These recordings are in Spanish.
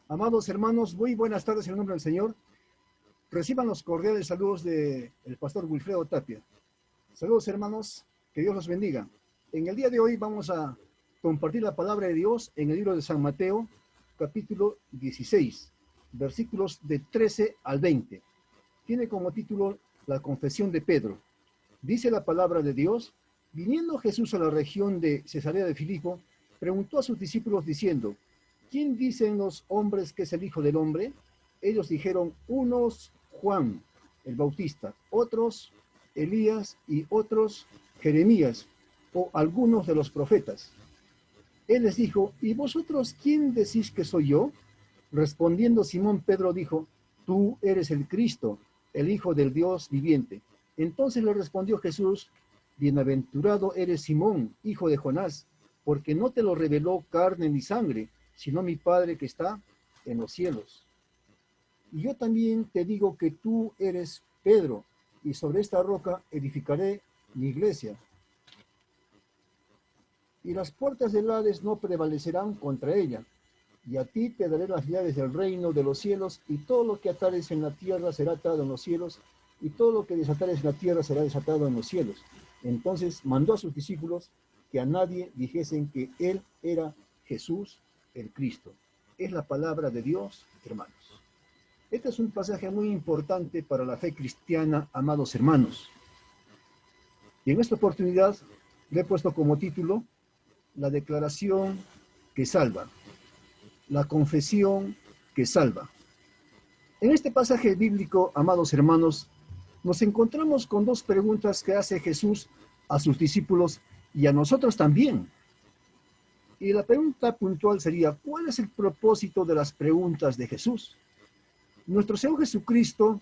Amados hermanos, muy buenas tardes en el nombre del Señor. Reciban los cordiales saludos del pastor Wilfredo Tapia. Saludos hermanos, que Dios los bendiga. En el día de hoy vamos a compartir la palabra de Dios en el libro de San Mateo, capítulo 16, versículos de 13 al 20. Tiene como título la confesión de Pedro. Dice la palabra de Dios: viniendo Jesús a la región de Cesarea de Filipo, preguntó a sus discípulos diciendo: ¿quién dicen los hombres que es el Hijo del Hombre? Ellos dijeron: unos Juan el Bautista, otros Elías y otros Jeremías o algunos de los profetas. Él les dijo: ¿y vosotros quién decís que soy yo? Respondiendo Simón Pedro dijo: tú eres el Cristo, el Hijo del Dios viviente. Entonces le respondió Jesús: bienaventurado eres Simón, hijo de Jonás, porque no te lo reveló carne ni sangre, sino mi Padre que está en los cielos. Y yo también te digo que tú eres Pedro, y sobre esta roca edificaré mi iglesia. Y las puertas del Hades no prevalecerán contra ella. Y a ti te daré las llaves del reino de los cielos, y todo lo que atares en la tierra será atado en los cielos, y todo lo que desatares en la tierra será desatado en los cielos. Entonces mandó a sus discípulos que a nadie dijesen que él era Jesús el Cristo. Es la palabra de Dios, hermanos. Este es un pasaje muy importante para la fe cristiana, amados hermanos. Y en esta oportunidad le he puesto como título la declaración que salva. La confesión que salva. En este pasaje bíblico, amados hermanos, nos encontramos con dos preguntas que hace Jesús a sus discípulos y a nosotros también. Y la pregunta puntual sería: ¿cuál es el propósito de las preguntas de Jesús? Nuestro Señor Jesucristo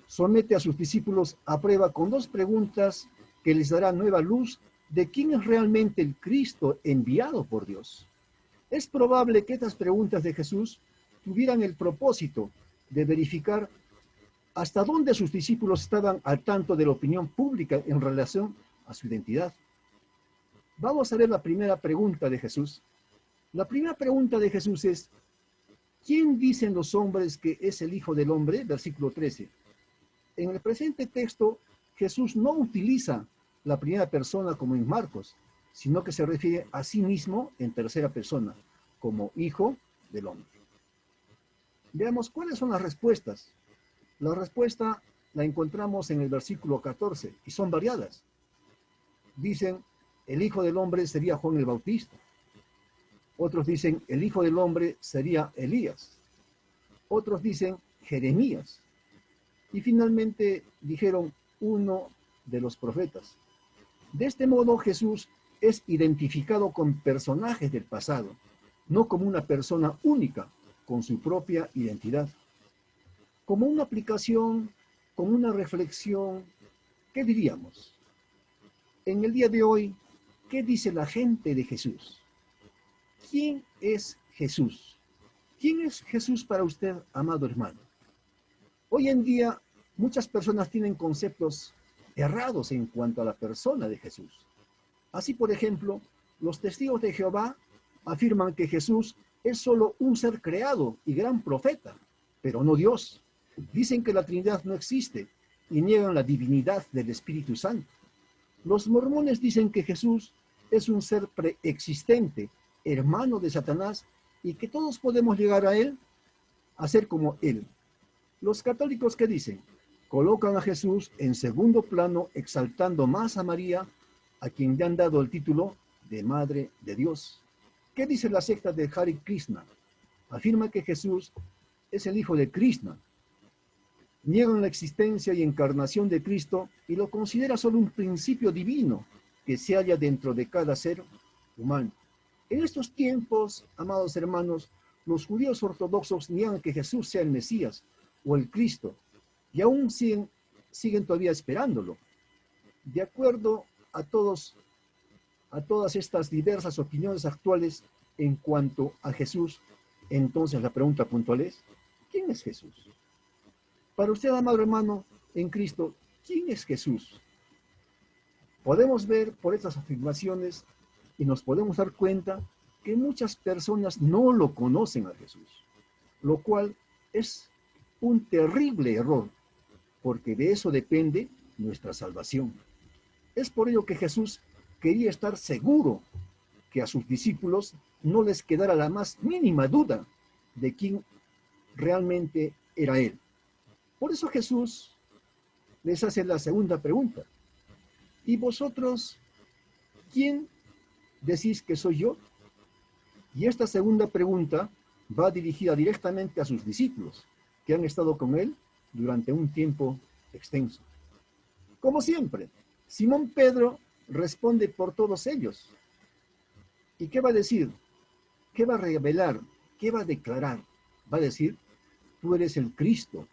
somete a sus discípulos a prueba con dos preguntas que les dará nueva luz de quién es realmente el Cristo enviado por Dios. Es probable que estas preguntas de Jesús tuvieran el propósito de verificar hasta dónde sus discípulos estaban al tanto de la opinión pública en relación a su identidad. Vamos a ver la primera pregunta de Jesús. La primera pregunta de Jesús es: ¿quién dicen los hombres que es el Hijo del Hombre? Versículo 13. En el presente texto, Jesús no utiliza la primera persona como en Marcos, sino que se refiere a sí mismo en tercera persona, como Hijo del Hombre. Veamos cuáles son las respuestas. La respuesta la encontramos en el versículo 14 y son variadas. Dicen: el Hijo del Hombre sería Juan el Bautista. Otros dicen: el Hijo del Hombre sería Elías. Otros dicen: Jeremías. Y finalmente dijeron: uno de los profetas. De este modo, Jesús es identificado con personajes del pasado, no como una persona única, con su propia identidad. Como una aplicación, como una reflexión, ¿qué diríamos? En el día de hoy, ¿qué dice la gente de Jesús? ¿Quién es Jesús? ¿Quién es Jesús para usted, amado hermano? Hoy en día, muchas personas tienen conceptos errados en cuanto a la persona de Jesús. Así, por ejemplo, los testigos de Jehová afirman que Jesús es solo un ser creado y gran profeta, pero no Dios. Dicen que la Trinidad no existe y niegan la divinidad del Espíritu Santo. Los mormones dicen que Jesús es un ser preexistente, hermano de Satanás, y que todos podemos llegar a él, a ser como él. Los católicos, ¿qué dicen? Colocan a Jesús en segundo plano, exaltando más a María, a quien le han dado el título de Madre de Dios. ¿Qué dice la secta de Hare Krishna? Afirma que Jesús es el hijo de Krishna. Niegan la existencia y encarnación de Cristo y lo considera solo un principio divino que se halla dentro de cada ser humano. En estos tiempos, amados hermanos, los judíos ortodoxos niegan que Jesús sea el Mesías o el Cristo, y aún siguen todavía esperándolo. De acuerdo a todas estas diversas opiniones actuales en cuanto a Jesús, entonces la pregunta puntual es: ¿quién es Jesús? Para usted, amado hermano, en Cristo, ¿quién es Jesús? Podemos ver por estas afirmaciones y nos podemos dar cuenta que muchas personas no lo conocen a Jesús. lo cual es un terrible error, porque de eso depende nuestra salvación. Es por ello que Jesús quería estar seguro que a sus discípulos no les quedara la más mínima duda de quién realmente era Él. Por eso Jesús les hace la segunda pregunta. ¿Y vosotros quién decís que soy yo? Y esta segunda pregunta va dirigida directamente a sus discípulos, que han estado con Él durante un tiempo extenso. Como siempre, Simón Pedro responde por todos ellos. ¿Y qué va a decir? ¿Qué va a revelar? ¿Qué va a declarar? Va a decir, tú eres el Cristo,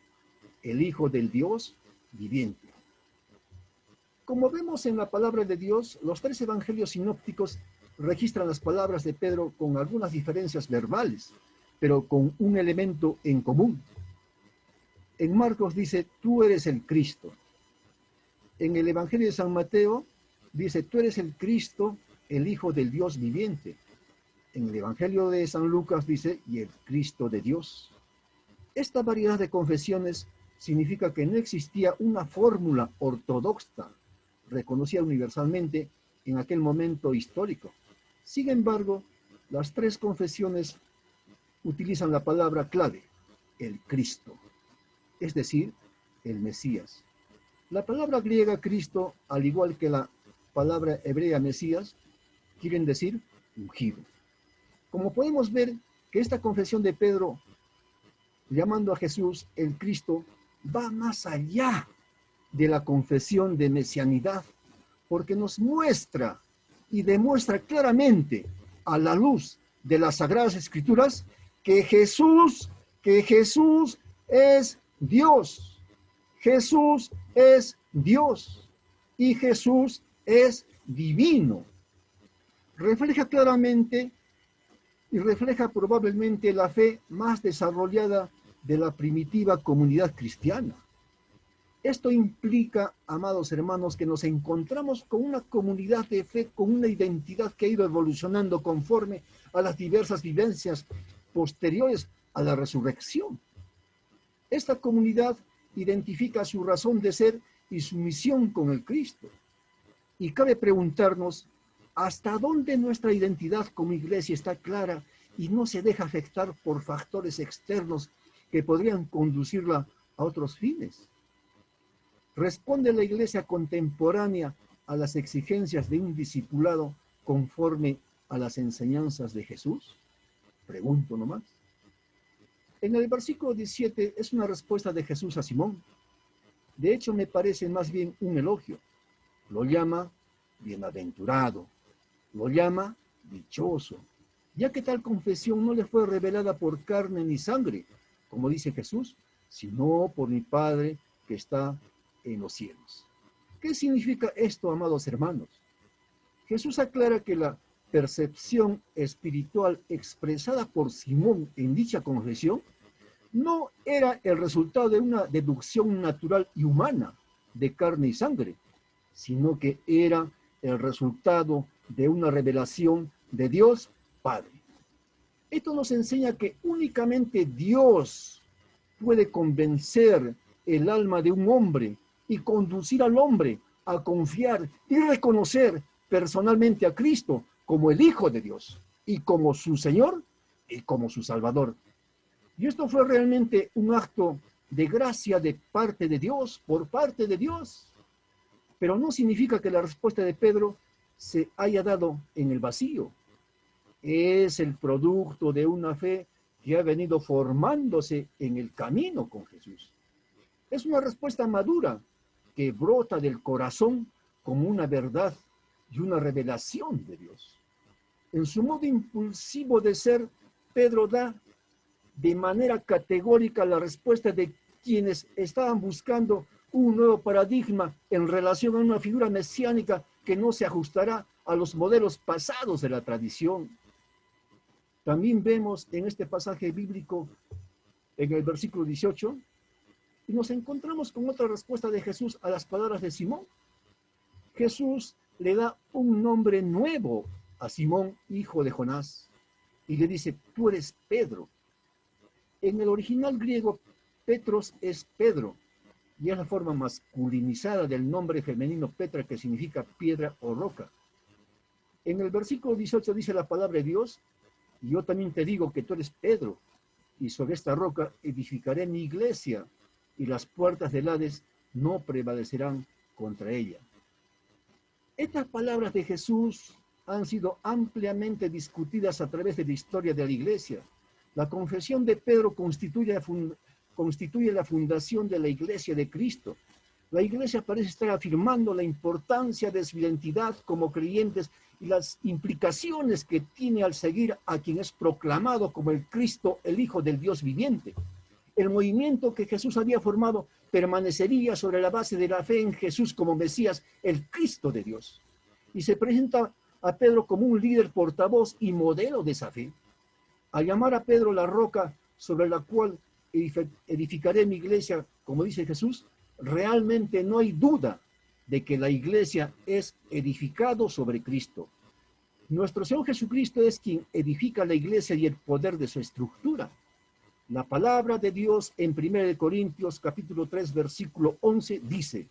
el Hijo del Dios viviente. Como vemos en la palabra de Dios, los 3 evangelios sinópticos registran las palabras de Pedro con algunas diferencias verbales, pero con un elemento en común. En Marcos dice, tú eres el Cristo. En el Evangelio de San Mateo dice, tú eres el Cristo, el Hijo del Dios viviente. En el Evangelio de San Lucas dice, y el Cristo de Dios. Esta variedad de confesiones significa que no existía una fórmula ortodoxa reconocida universalmente en aquel momento histórico. Sin embargo, las 3 confesiones utilizan la palabra clave, el Cristo, es decir, el Mesías. La palabra griega Cristo, al igual que la palabra hebrea Mesías, quieren decir ungido. Como podemos ver que esta confesión de Pedro, llamando a Jesús el Cristo, va más allá de la confesión de mesianidad, porque nos muestra y demuestra claramente a la luz de las Sagradas Escrituras que Jesús es Dios. Jesús es Dios y Jesús es divino. Refleja claramente y refleja probablemente la fe más desarrollada de la primitiva comunidad cristiana. Esto implica, amados hermanos, que nos encontramos con una comunidad de fe, con una identidad que ha ido evolucionando conforme a las diversas vivencias posteriores a la resurrección. Esta comunidad identifica su razón de ser y su misión con el Cristo. Y cabe preguntarnos, ¿hasta dónde nuestra identidad como iglesia está clara y no se deja afectar por factores externos que podrían conducirla a otros fines? ¿Responde la iglesia contemporánea a las exigencias de un discipulado conforme a las enseñanzas de Jesús? Pregunto nomás. En el versículo 17 es una respuesta de Jesús a Simón. De hecho, me parece más bien un elogio. Lo llama bienaventurado, lo llama dichoso, ya que tal confesión no le fue revelada por carne ni sangre, como dice Jesús, sino por mi Padre que está en los cielos. ¿Qué significa esto, amados hermanos? Jesús aclara que la percepción espiritual expresada por Simón en dicha confesión no era el resultado de una deducción natural y humana de carne y sangre, sino que era el resultado de una revelación de Dios Padre. Esto nos enseña que únicamente Dios puede convencer el alma de un hombre y conducir al hombre a confiar y reconocer personalmente a Cristo como el Hijo de Dios y como su Señor y como su Salvador. Y esto fue realmente un acto de gracia de parte de Dios, por parte de Dios. Pero no significa que la respuesta de Pedro se haya dado en el vacío. Es el producto de una fe que ha venido formándose en el camino con Jesús. Es una respuesta madura que brota del corazón como una verdad y una revelación de Dios. En su modo impulsivo de ser, Pedro da de manera categórica la respuesta de quienes estaban buscando un nuevo paradigma en relación a una figura mesiánica que no se ajustará a los modelos pasados de la tradición. También vemos en este pasaje bíblico, en el versículo 18, y nos encontramos con otra respuesta de Jesús a las palabras de Simón. Jesús le da un nombre nuevo a Simón, hijo de Jonás, y le dice, tú eres Pedro. En el original griego, Petros es Pedro, y es la forma masculinizada del nombre femenino Petra, que significa piedra o roca. En el versículo 18 dice la palabra de Dios: yo también te digo que tú eres Pedro, y sobre esta roca edificaré mi iglesia, y las puertas del Hades no prevalecerán contra ella. Estas palabras de Jesús han sido ampliamente discutidas a través de la historia de la iglesia. La confesión de Pedro constituye la fundación de la iglesia de Cristo. La iglesia parece estar afirmando la importancia de su identidad como creyentes y las implicaciones que tiene al seguir a quien es proclamado como el Cristo, el Hijo del Dios viviente. El movimiento que Jesús había formado permanecería sobre la base de la fe en Jesús como Mesías, el Cristo de Dios. Y se presenta a Pedro como un líder portavoz y modelo de esa fe. Al llamar a Pedro la roca sobre la cual edificaré mi iglesia, como dice Jesús, realmente no hay duda de que la iglesia es edificado sobre Cristo. Nuestro Señor Jesucristo es quien edifica la iglesia y el poder de su estructura. La palabra de Dios en 1 Corintios capítulo 3 versículo 11 dice: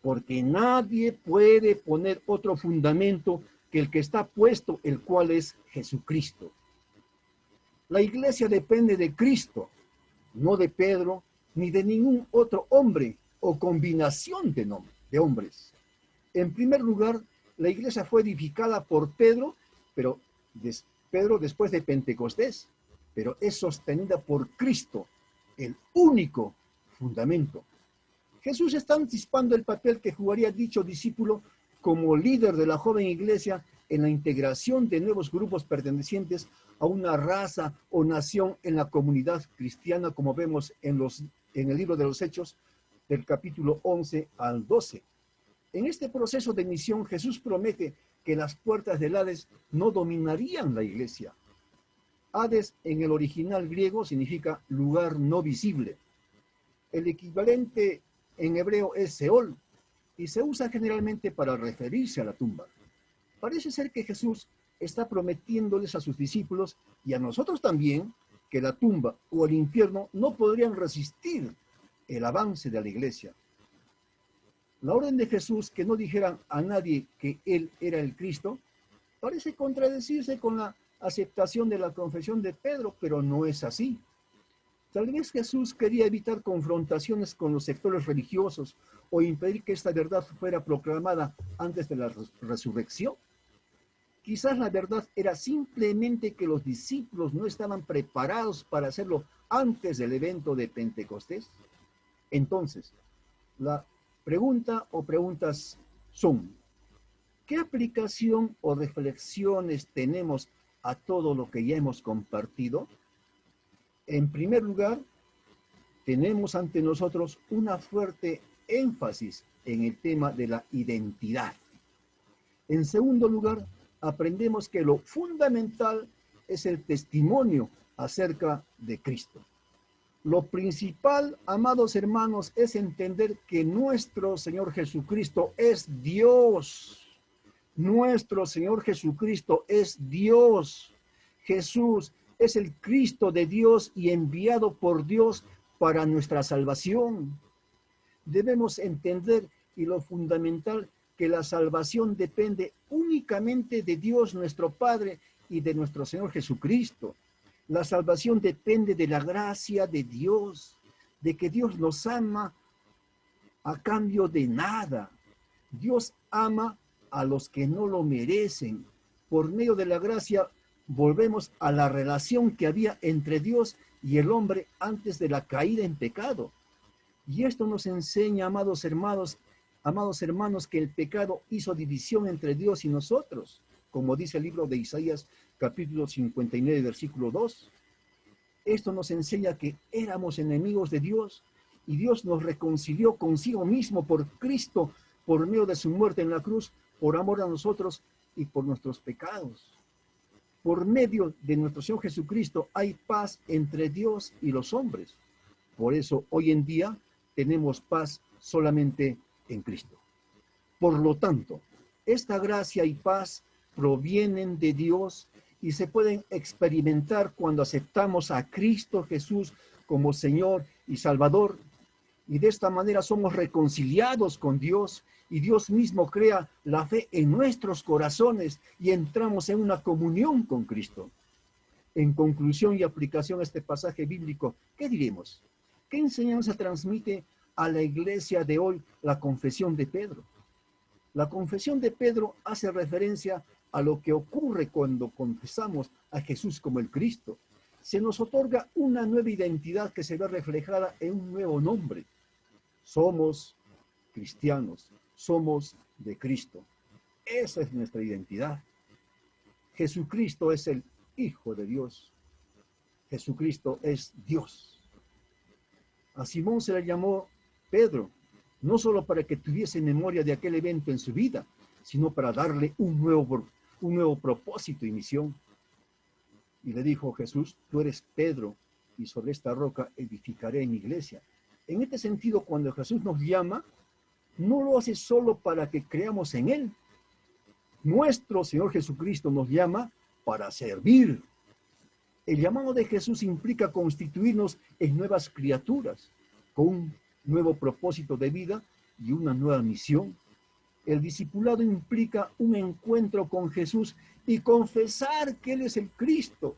porque nadie puede poner otro fundamento que el que está puesto, el cual es Jesucristo. La iglesia depende de Cristo, no de Pedro, ni de ningún otro hombre o combinación de hombres. En primer lugar, la iglesia fue edificada por Pedro, Pedro después de Pentecostés, pero es sostenida por Cristo, el único fundamento. Jesús está anticipando el papel que jugaría dicho discípulo como líder de la joven iglesia en la integración de nuevos grupos pertenecientes a una raza o nación en la comunidad cristiana, como vemos en el libro de los Hechos, del capítulo 11 al 12. En este proceso de misión, Jesús promete que las puertas del Hades no dominarían la iglesia. Hades en el original griego significa lugar no visible. El equivalente en hebreo es Seol y se usa generalmente para referirse a la tumba. Parece ser que Jesús está prometiéndoles a sus discípulos y a nosotros también que la tumba o el infierno no podrían resistir el avance de la iglesia. La orden de Jesús que no dijeran a nadie que Él era el Cristo parece contradecirse con la aceptación de la confesión de Pedro, pero no es así. Tal vez Jesús quería evitar confrontaciones con los sectores religiosos o impedir que esta verdad fuera proclamada antes de la resurrección. Quizás la verdad era simplemente que los discípulos no estaban preparados para hacerlo antes del evento de Pentecostés. Entonces, la pregunta o preguntas son: ¿qué aplicación o reflexiones tenemos a todo lo que ya hemos compartido? En primer lugar, tenemos ante nosotros una fuerte énfasis en el tema de la identidad. En segundo lugar, aprendemos que lo fundamental es el testimonio acerca de Cristo. Lo principal, amados hermanos, es entender que nuestro Señor Jesucristo es Dios. Nuestro Señor Jesucristo es Dios. Jesús es el Cristo de Dios y enviado por Dios para nuestra salvación. Debemos entender, y lo fundamental, que la salvación depende únicamente de Dios nuestro Padre y de nuestro Señor Jesucristo. La salvación depende de la gracia de Dios, de que Dios nos ama a cambio de nada. Dios ama a los que no lo merecen. Por medio de la gracia volvemos a la relación que había entre Dios y el hombre antes de la caída en pecado. Y esto nos enseña, amados hermanos, que el pecado hizo división entre Dios y nosotros, como dice el libro de Isaías, capítulo 59, versículo 2. Esto nos enseña que éramos enemigos de Dios y Dios nos reconcilió consigo mismo por Cristo, por medio de su muerte en la cruz, por amor a nosotros y por nuestros pecados. Por medio de nuestro Señor Jesucristo hay paz entre Dios y los hombres. Por eso hoy en día tenemos paz solamente en Cristo. Por lo tanto, esta gracia y paz provienen de Dios y se pueden experimentar cuando aceptamos a Cristo Jesús como Señor y Salvador. Y de esta manera somos reconciliados con Dios y Dios mismo crea la fe en nuestros corazones y entramos en una comunión con Cristo. En conclusión y aplicación a este pasaje bíblico, ¿qué diremos? ¿Qué enseñanza transmite a la iglesia de hoy la confesión de Pedro? La confesión de Pedro hace referencia a lo que ocurre cuando confesamos a Jesús como el Cristo. Se nos otorga una nueva identidad que se ve reflejada en un nuevo nombre. Somos cristianos, somos de Cristo. Esa es nuestra identidad. Jesucristo es el Hijo de Dios. Jesucristo es Dios. A Simón se le llamó Pedro, no solo para que tuviese memoria de aquel evento en su vida, sino para darle un nuevo propósito y misión. Y le dijo Jesús, tú eres Pedro, y sobre esta roca edificaré mi iglesia. En este sentido, cuando Jesús nos llama, no lo hace solo para que creamos en Él. Nuestro Señor Jesucristo nos llama para servir. El llamado de Jesús implica constituirnos en nuevas criaturas, con un nuevo propósito de vida y una nueva misión. El discipulado implica un encuentro con Jesús y confesar que Él es el Cristo.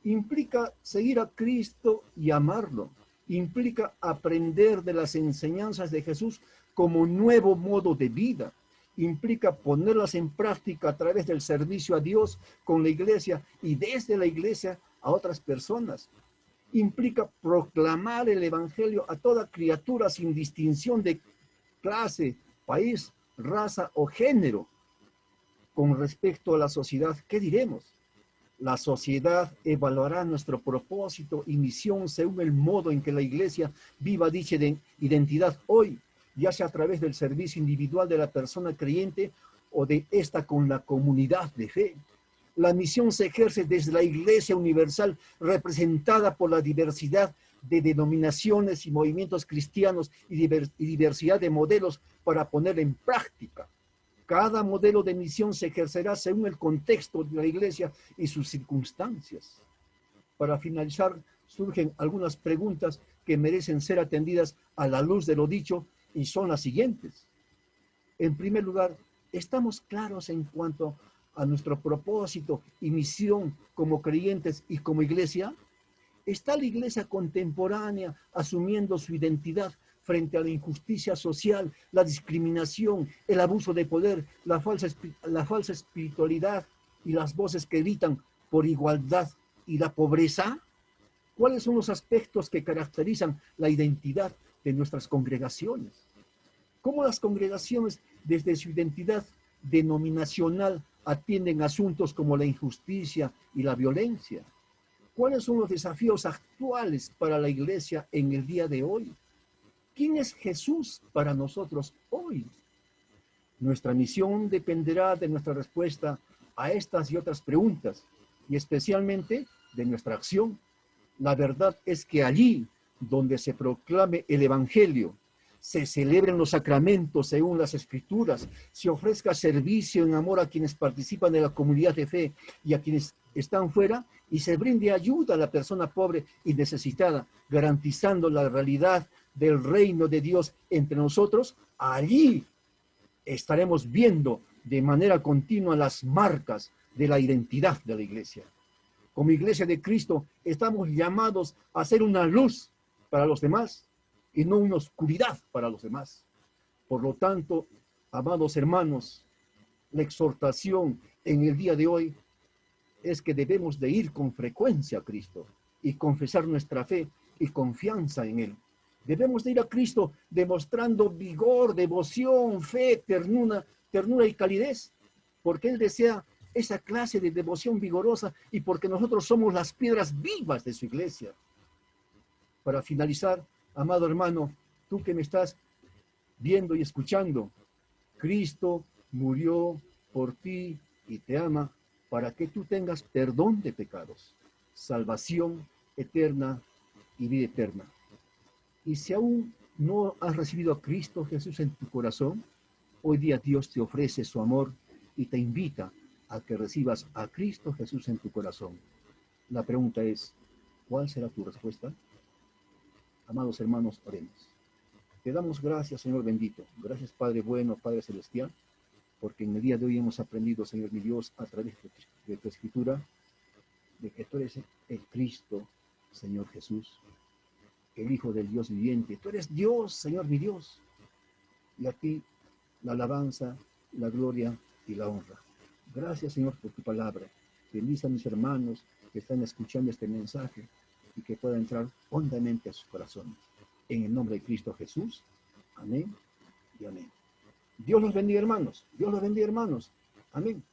Implica seguir a Cristo y amarlo. Implica aprender de las enseñanzas de Jesús como nuevo modo de vida. Implica ponerlas en práctica a través del servicio a Dios con la iglesia y desde la iglesia a otras personas. Implica proclamar el evangelio a toda criatura sin distinción de clase, país, raza o género. Con respecto a la sociedad, ¿qué diremos? La sociedad evaluará nuestro propósito y misión según el modo en que la iglesia viva dicha identidad hoy, ya sea a través del servicio individual de la persona creyente o de esta con la comunidad de fe. La misión se ejerce desde la Iglesia Universal, representada por la diversidad de denominaciones y movimientos cristianos y diversidad de modelos para poner en práctica. Cada modelo de misión se ejercerá según el contexto de la Iglesia y sus circunstancias. Para finalizar, surgen algunas preguntas que merecen ser atendidas a la luz de lo dicho y son las siguientes. En primer lugar, ¿estamos claros en cuanto a nuestro propósito y misión como creyentes y como iglesia? ¿Está la iglesia contemporánea asumiendo su identidad frente a la injusticia social, la discriminación, el abuso de poder, la falsa espiritualidad y las voces que gritan por igualdad y la pobreza? ¿Cuáles son los aspectos que caracterizan la identidad de nuestras congregaciones? ¿Cómo las congregaciones, desde su identidad denominacional, atienden asuntos como la injusticia y la violencia? ¿Cuáles son los desafíos actuales para la iglesia en el día de hoy? ¿Quién es Jesús para nosotros hoy? Nuestra misión dependerá de nuestra respuesta a estas y otras preguntas, y especialmente de nuestra acción. La verdad es que allí donde se proclame el Evangelio, se celebren los sacramentos según las Escrituras, se ofrezca servicio en amor a quienes participan de la comunidad de fe y a quienes están fuera, y se brinde ayuda a la persona pobre y necesitada, garantizando la realidad del reino de Dios entre nosotros, allí estaremos viendo de manera continua las marcas de la identidad de la iglesia. Como iglesia de Cristo, estamos llamados a ser una luz para los demás y no una oscuridad para los demás. Por lo tanto, amados hermanos, la exhortación en el día de hoy es que debemos de ir con frecuencia a Cristo y confesar nuestra fe y confianza en Él. Debemos de ir a Cristo demostrando vigor, devoción, fe, ternura y calidez, porque Él desea esa clase de devoción vigorosa y porque nosotros somos las piedras vivas de su iglesia. Para finalizar, amado hermano, tú que me estás viendo y escuchando, Cristo murió por ti y te ama para que tú tengas perdón de pecados, salvación eterna y vida eterna. Y si aún no has recibido a Cristo Jesús en tu corazón, hoy día Dios te ofrece su amor y te invita a que recibas a Cristo Jesús en tu corazón. La pregunta es, ¿cuál será tu respuesta? Amados hermanos, oremos. Te damos gracias, Señor bendito. Gracias, Padre bueno, Padre celestial, porque en el día de hoy hemos aprendido, Señor mi Dios, a través de tu escritura, de que tú eres el Cristo, Señor Jesús, el Hijo del Dios viviente. Tú eres Dios, Señor mi Dios. Y a ti la alabanza, la gloria y la honra. Gracias, Señor, por tu palabra. Bendice a mis hermanos que están escuchando este mensaje y que pueda entrar hondamente a sus corazones. En el nombre de Cristo Jesús. Amén y amén. Dios los bendiga, hermanos. Dios los bendiga, hermanos. Amén.